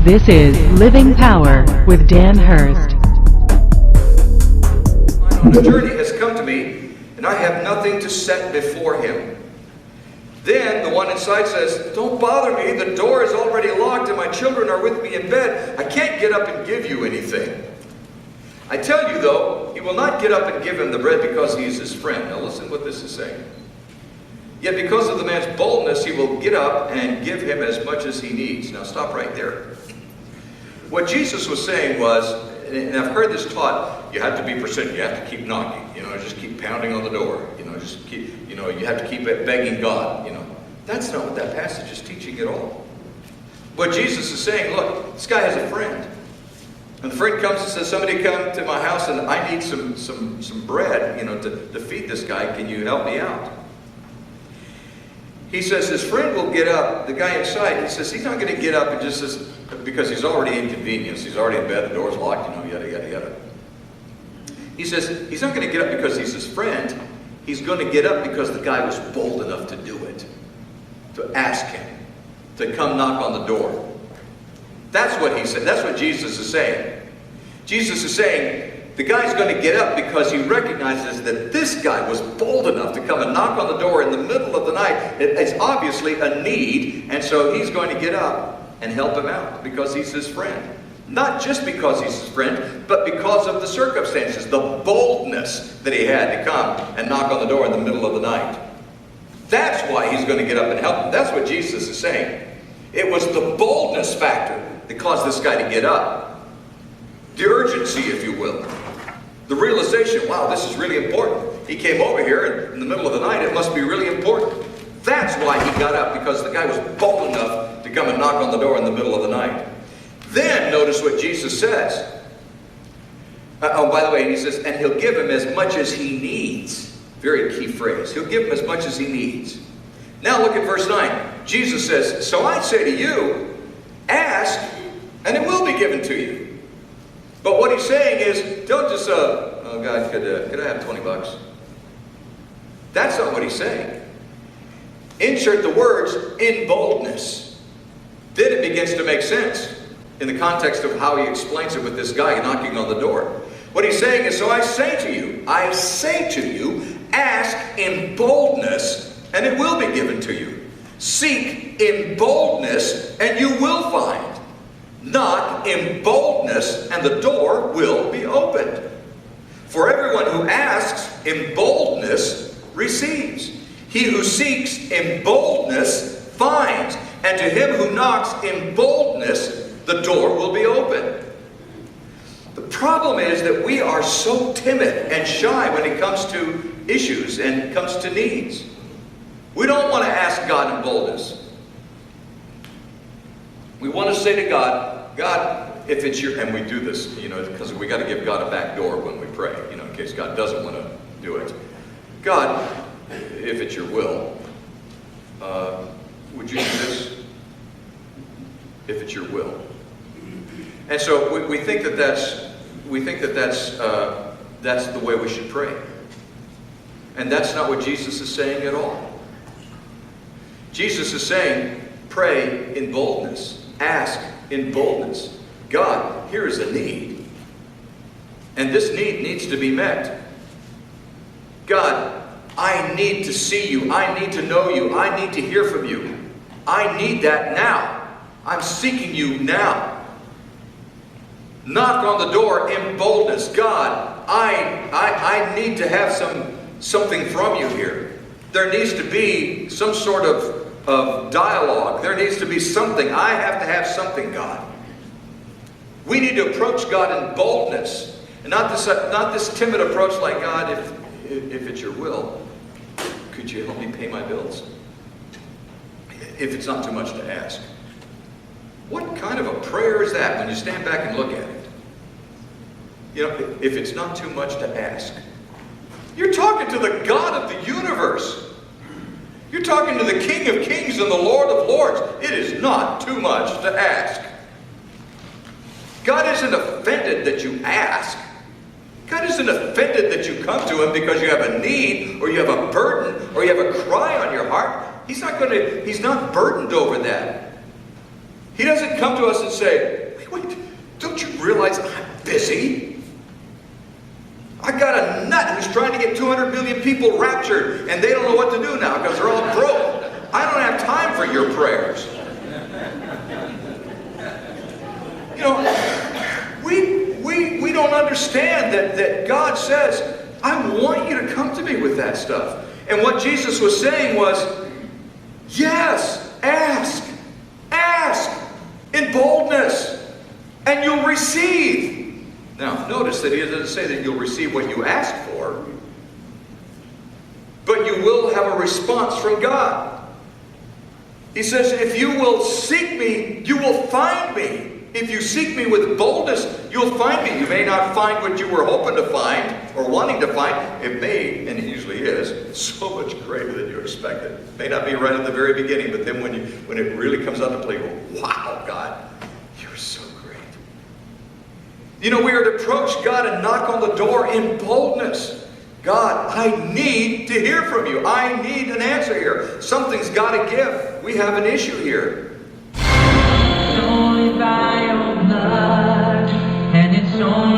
This is Living Power with Dan Hurst. The journey has come to me, and I have nothing to set before him. Then the one inside says, "Don't bother me, the door is already locked and my children are with me in bed. I can't get up and give you anything." I tell you though, he will not get up and give him the bread because he is his friend. Now listen what this is saying. Yet because of the man's boldness, he will get up and give him as much as he needs. Now stop right there. What Jesus was saying was, and I've heard this taught, you have to be persistent, you have to keep knocking, just keep pounding on the door, just keep, you have to keep begging God, That's not what that passage is teaching at all. What Jesus is saying, look, this guy has a friend. And the friend comes and says, somebody come to my house and I need some bread, to feed this guy. Can you help me out? He says his friend will get up, the guy inside, he says he's not going to get up and just says, because he's already inconvenienced, he's already in bed, the door's locked, yada, yada, yada. He says he's not going to get up because he's his friend. He's going to get up because the guy was bold enough to do it, to ask him, to come knock on the door. That's what he said. That's what Jesus is saying. Jesus is saying the guy's going to get up because he recognizes that this guy was bold enough to come and knock on the door in the middle of the night. It's obviously a need, and so he's going to get up and help him out because he's his friend. Not just because he's his friend, but because of the circumstances, the boldness that he had to come and knock on the door in the middle of the night. That's why he's going to get up and help him. That's what Jesus is saying. It was the boldness factor that caused this guy to get up. The urgency, if you will. The realization, wow, this is really important. He came over here in the middle of the night, it must be really important. That's why he got up, because the guy was bold enough to come and knock on the door in the middle of the night. Then notice what Jesus says. By the way, he says, and he'll give him as much as he needs. Very key phrase. He'll give him as much as he needs. Now look at verse 9. Jesus says, so I say to you, ask, and it will be given to you. But what he's saying is, don't just, oh God, could I have 20 bucks? That's not what he's saying. Insert the words, in boldness. Then it begins to make sense in the context of how he explains it with this guy knocking on the door. What he's saying is, so I say to you, ask in boldness, and it will be given to you. Seek in boldness, and you will find. Knock in boldness, and the door will be opened. For everyone who asks in boldness receives. He who seeks in boldness finds. And to him who knocks in boldness, the door will be opened. The problem is that we are so timid and shy when it comes to issues and it comes to needs. We don't want to ask God in boldness. We want to say to God, God, if it's your, and we do this, because we got to give God a back door when we pray, in case God doesn't want to do it. God, if it's your will, would you do this? If it's your will. And so we think that that's the way we should pray. And that's not what Jesus is saying at all. Jesus is saying, pray in boldness. Ask in boldness. God, here is a need. And this need needs to be met. God, I need to see you. I need to know you. I need to hear from you. I need that now. I'm seeking you now. Knock on the door in boldness. God, I need to have something from you here. There needs to be some sort of dialogue. There needs to be something. I have to have something, God. We need to approach God in boldness. And not this timid approach like, God, if it's your will, could you help me pay my bills? If it's not too much to ask. What kind of a prayer is that when you stand back and look at it? If it's not too much to ask. You're talking to the God of the universe. You're talking to the King of Kings and the Lord of Lords. It is not too much to ask. God isn't offended that you ask. God isn't offended that you come to Him because you have a need, or you have a burden, or you have a cry on your heart. He's not burdened over that. He doesn't come to us and say, wait, don't you realize I'm busy? I got a nut who's trying to get 200 million people raptured, and they don't know what to do now because they're all broke. I don't have time for your prayers. You know, we don't understand that God says, I want you to come to me with that stuff. And what Jesus was saying was, yes, ask in boldness, and you'll receive. Now, notice that he doesn't say that you'll receive what you ask for, but you will have a response from God. He says, if you will seek me, you will find me. If you seek me with boldness, you'll find me. You may not find what you were hoping to find or wanting to find. It may, and it usually is, so much greater than you expected. It may not be right at the very beginning, but then when it really comes out to play, you go, wow, God, you're so great. You know, we are to approach God and knock on the door in boldness. God, I need to hear from you. I need an answer here. Something's got to give. We have an issue here. Only by your blood, and it's only